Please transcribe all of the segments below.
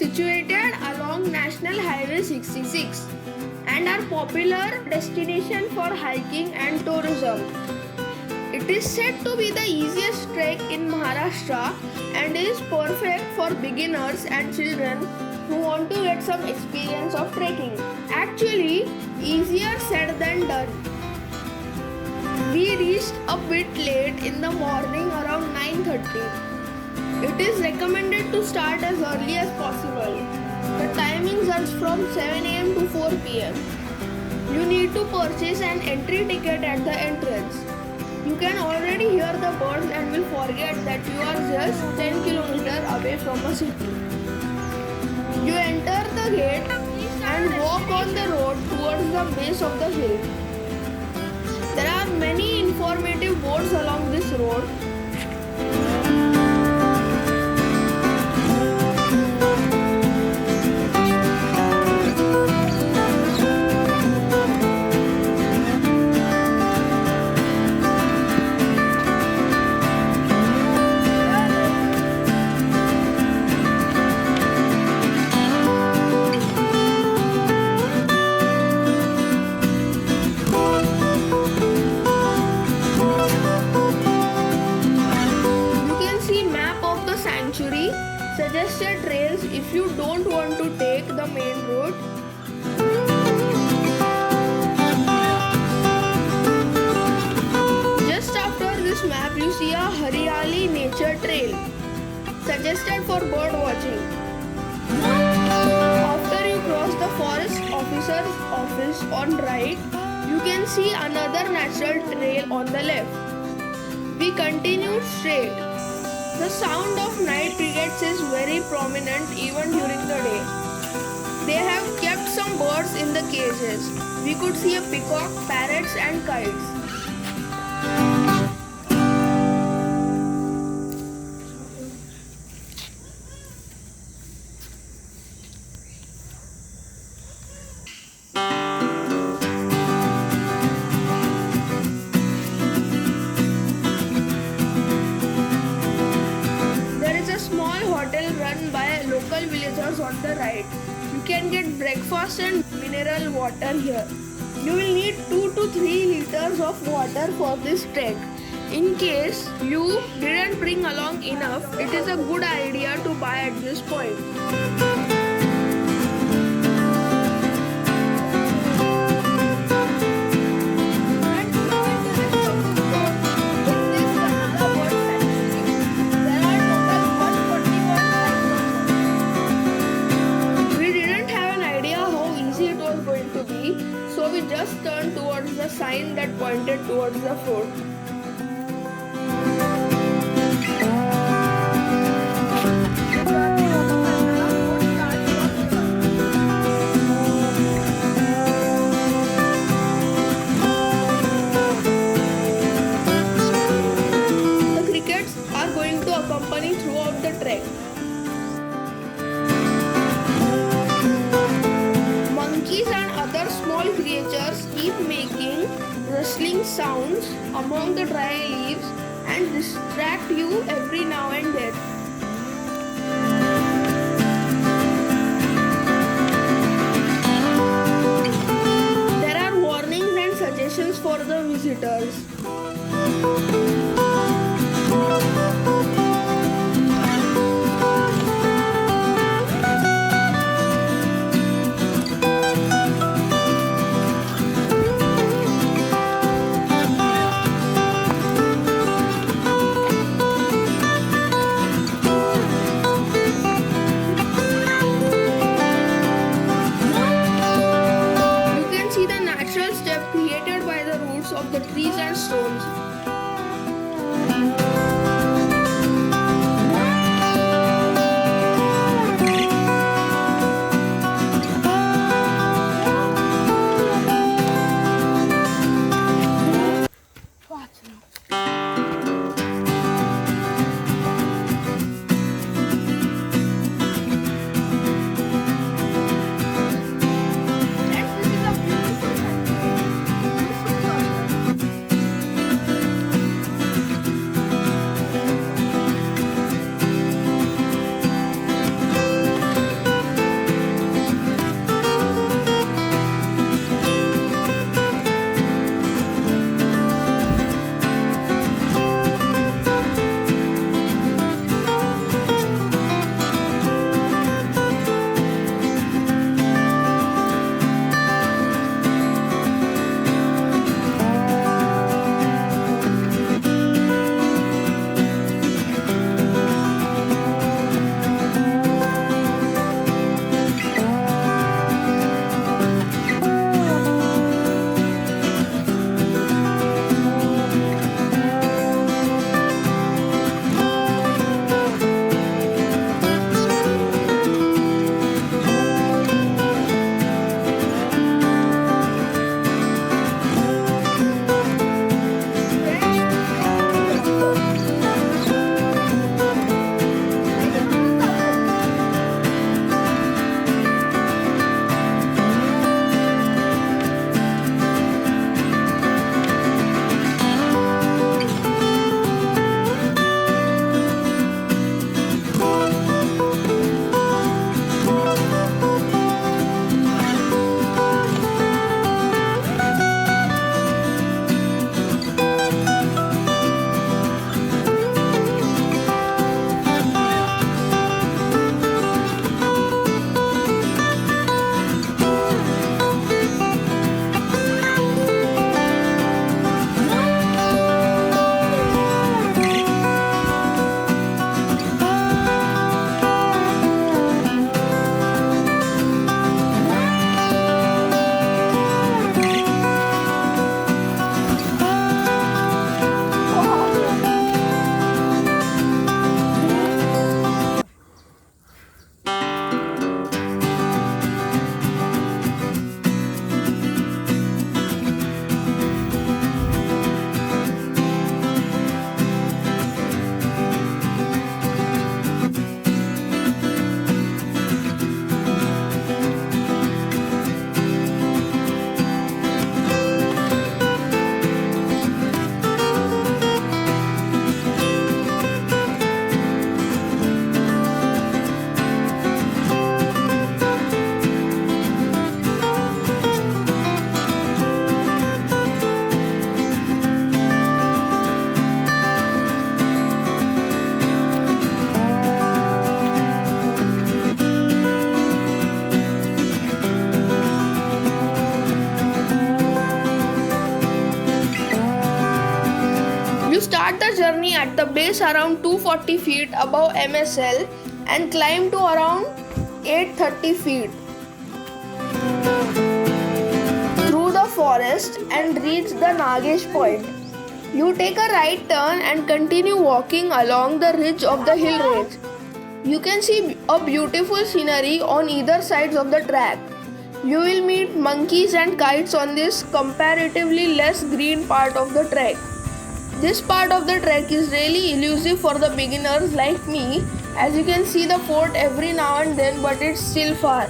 situated along National Highway 66 and are popular destination for hiking and tourism. It is said to be the easiest trek in Maharashtra and is perfect for beginners and children who want to get some experience of trekking. Actually, easier said than done. We reached a bit late in the morning around 9:30. It is recommended to start as early as possible. The timings are from 7 a.m. to 4 p.m. You need to purchase an entry ticket at the entrance. You can already hear the birds and will forget that you are just 10 kilometers away from a city. You enter the gate and walk on the road towards the base of the hill. There are many informative boards along this road. Suggested trails if you don't want to take the main road. Just after this map you see a Hariyali nature trail suggested for bird watching. After you cross the forest officer's office on right, you can see another natural trail on the left. We continued straight. The sound of night crickets is very prominent even during the day. They have kept some birds in the cages. We could see a peacock, parrots and kites. Run by local villagers on the right. You can get breakfast and mineral water here. You will need 2 to 3 liters of water for this trek. In case you didn't bring along enough, it is a good idea to buy at this point. So we just turned towards the sign that pointed towards the fort. The crickets are going to accompany throughout the trek. Monkeys and other small creatures keep making rustling sounds among the dry leaves and distract you every now and then. There are warnings and suggestions for the visitors. journey at the base around 240 feet above MSL and climb to around 830 feet through the forest and reach the Nagesh Point. You take a right turn and continue walking along the ridge of the hill range. You can see a beautiful scenery on either sides of the track. You will meet monkeys and kites on this comparatively less green part of the trek. This part of the trek is really elusive for the beginners like me, as you can see the fort every now and then, but it's still far.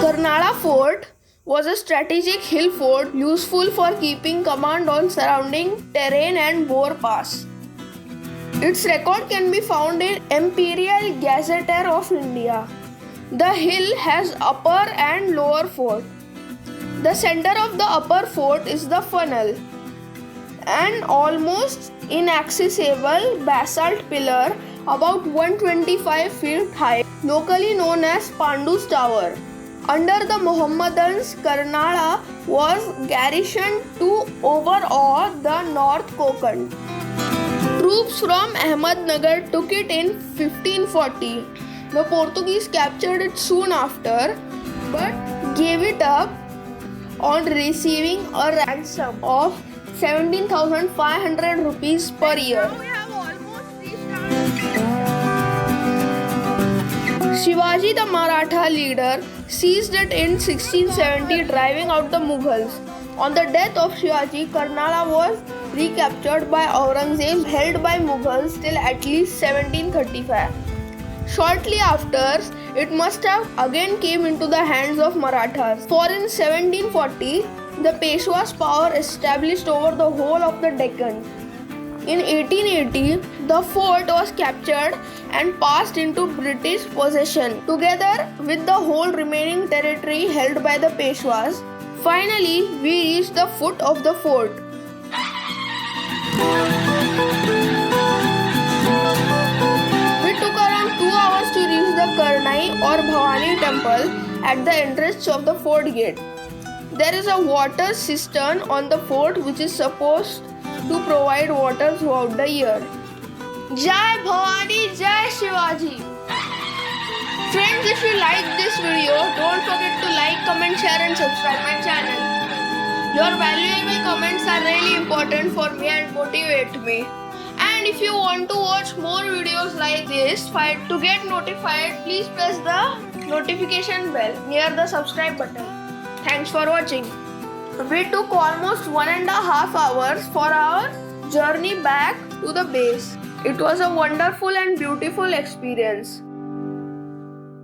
Karnala Fort was a strategic hill fort useful for keeping command on surrounding terrain and Bor Pass. Its record can be found in Imperial Gazetteer of India. The hill has upper and lower fort. The center of the upper fort is the funnel, an almost inaccessible basalt pillar about 125 feet high, locally known as Pandu's Tower. Under the Muhammadans, Karnala was garrisoned to overawe the North Konkan. Troops from Ahmednagar took it in 1540. The Portuguese captured it soon after, but gave it up on receiving a ransom of 17,500 rupees per year. Shivaji, the Maratha leader, seized it in 1670, driving out the Mughals. On the death of Shivaji, Karnala was recaptured by Aurangzeb, held by Mughals till at least 1735. Shortly after, it must have again came into the hands of Marathas, for in 1740, the Peshwa's power established over the whole of the Deccan. In 1880, the fort was captured and passed into British possession, together with the whole remaining territory held by the Peshwas. Finally, we reached the foot of the fort. We took around 2 hours to reach the Karnai or Bhavani temple at the entrance of the fort gate. There is a water cistern on the fort which is supposed to provide water throughout the year. Jai Bhavani, Jai Shivaji. Friends, if you like this video, don't forget to like, comment, share and subscribe my channel. Your valuable comments are really important for me and motivate me. And if you want to watch more videos like this, to get notified, please press the notification bell near the subscribe button. Thanks for watching. We took almost 1.5 hours for our journey back to the base. It was a wonderful and beautiful experience.